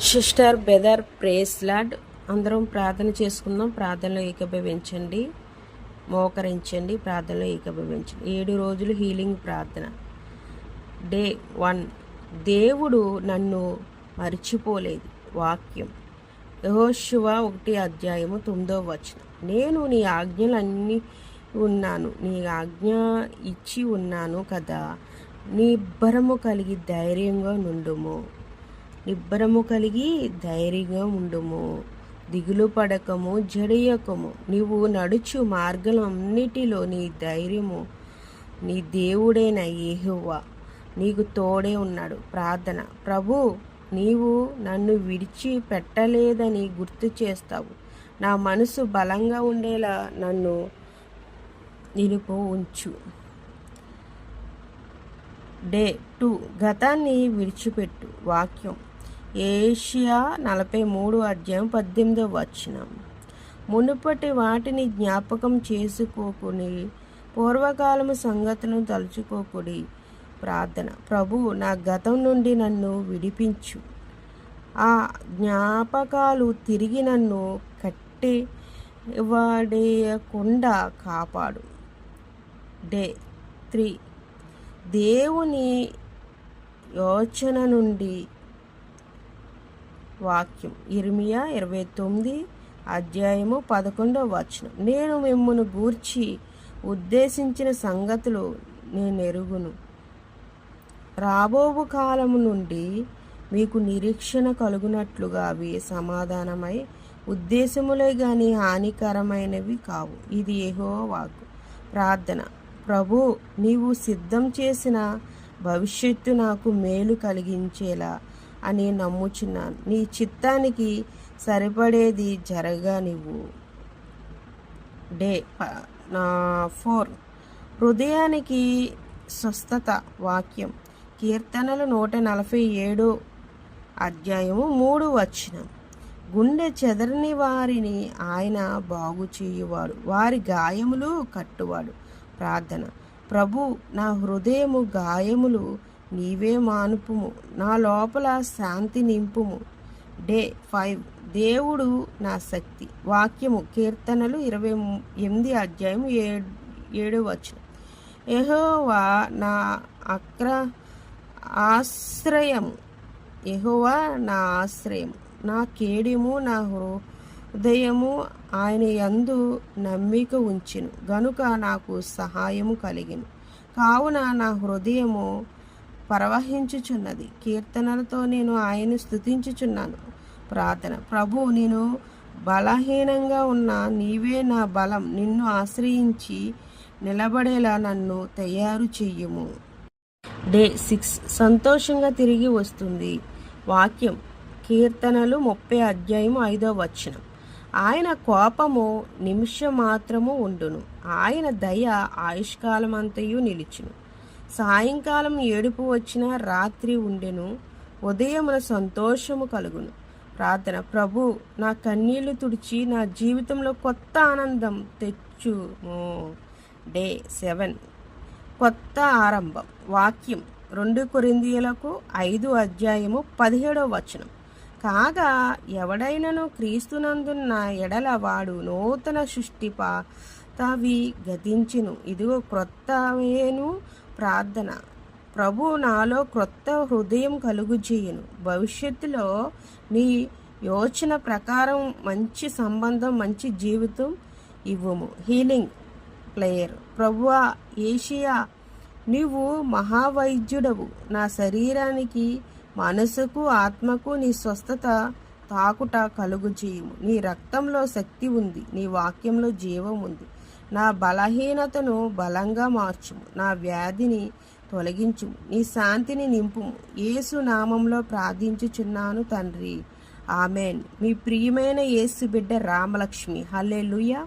Sister బెదర్ praise lord అందరం ప్రార్థన చేసుకుందాం. ప్రార్థనలో ఏకీభవించండి, మోకరించండి, ప్రార్థనలో ఏకీభవించండి. 7 రోజులు హీలింగ్ ప్రార్థన. డే 1. దేవుడు నన్ను మర్చిపోలేదు. వాక్యం యెహోషువ 1:9. నేను నీ ఆజ్ఞలన్నీ ఉన్నాను, నీ ఆజ్ఞ ఇచ్చి ఉన్నాను కదా. నిబ్బరము కలిగి ధైర్యంగా నుండుము, నిబ్బరము కలిగి ధైర్యంగా ఉండుము, దిగులు పడకము, జడియకము. నీవు నడుచు మార్గలన్నిటిలో నీ ధైర్యము నీ దేవుడైన యెహోవా నీకు తోడే ఉన్నాడు. ప్రార్థన. ప్రభు, నీవు నన్ను విడిచిపెట్టలేదని గుర్తు చేస్తావు. నా మనసు బలంగా ఉండేలా నన్ను నిలుపు ఉంచు. డే 2. గతాన్ని విడిచిపెట్టు. వాక్యం ఏషియా 43:18. మునుపటి వాటిని జ్ఞాపకం చేసుకోకుని, పూర్వకాలము సంగతులను తలుచుకోకుడి. ప్రార్థన. ప్రభు, నా గతం నుండి నన్ను విడిపించు. ఆ జ్ఞాపకాలు తిరిగి నన్ను కట్టివాడేయకుండా కాపాడు. డే 3. దేవుని యోచన నుండి. వాక్యం ఇర్మియా 29:11. నేను మిమ్మును గూర్చి ఉద్దేశించిన సంగతులు నేనెరుగును. రాబోవు కాలము నుండి మీకు నిరీక్షణ కలుగునట్లుగా అవి సమాధానమై ఉద్దేశములే గాని హానికరమైనవి కావు. ఇది యెహోవా వాక్కు. ప్రార్థన. ప్రభు, నీవు సిద్ధం చేసిన భవిష్యత్తు నాకు మేలు కలిగించేలా అని నమ్ముచున్నాను. నీ చిత్తానికి సరిపడేది జరగనివ్వు. డే 4. హృదయానికి స్వస్థత. వాక్యం కీర్తనలు 147:3. గుండె చెదరని వారిని ఆయన బాగు చేయువాడు, వారి గాయములు కట్టువాడు. ప్రార్థన. ప్రభు, నా హృదయము గాయములు నీవే మానుపుము, నా లోపల శాంతి నింపుము. డే 5. దేవుడు నా శక్తి. వాక్యము కీర్తనలు 28:7. యెహోవా నా ఆశ్రయము, యెహోవా నా ఆశ్రయము, నా కేడిము, నా హృదయము ఆయన యందు నమ్మిక ఉంచెను గనుక నాకు సహాయము కలిగెను. కావున నా హృదయము పరవహించుచున్నది, కీర్తనలతో నేను ఆయన్ని స్తుతించుచున్నాను. ప్రార్థన. ప్రభు, నేను బలహీనంగా ఉన్న నీవే నా బలం. నిన్ను ఆశ్రయించి నిలబడేలా నన్ను తయారు చెయ్యుము. డే 6. సంతోషంగా తిరిగి వస్తుంది. వాక్యం కీర్తనలు 30:5. ఆయన కోపము నిమిషం మాత్రము ఉండును, ఆయన దయ ఆయుష్కాలమంతయు నిలిచును. సాయంకాలం ఏడుపు వచ్చిన రాత్రి ఉండెను, ఉదయమున సంతోషము కలుగును. ప్రార్థన. ప్రభు, నా కన్నీళ్లు తుడిచి నా జీవితంలో కొత్త ఆనందం తెచ్చుము. డే 7. కొత్త ఆరంభం. వాక్యం 2 కొరింథీయులకు 5:17. కాగా ఎవడైనను క్రీస్తునందున్న ఎడల వాడు నూతన సృష్టి, పాతవి గతించెను, ఇదిగో క్రొత్తవేను. ప్రార్థన. ప్రభు, నాలో క్రొత్త హృదయం కలుగుచేయును. భవిష్యత్తులో నీ యోచన ప్రకారం మంచి సంబంధం, మంచి జీవితం ఇవ్వము. Healing player. ప్రభువా ఏషియా, నీవు మహావైద్యుడవు. నా శరీరానికి, మనసుకు, ఆత్మకు నీ స్వస్థత తాకుట కలుగు చేయుము. నీ రక్తంలో శక్తి ఉంది, నీ వాక్యంలో జీవం ఉంది. నా బలహీనతను బలంగా మార్చుము, నా వ్యాధిని తొలగించుము, నీ శాంతిని నింపుము. యేసు నామంలో ప్రార్థించుచున్నాను తండ్రి, ఆమెన్. మీ ప్రియమైన యేసు బిడ్డ రామలక్ష్మి. హల్లెలూయా.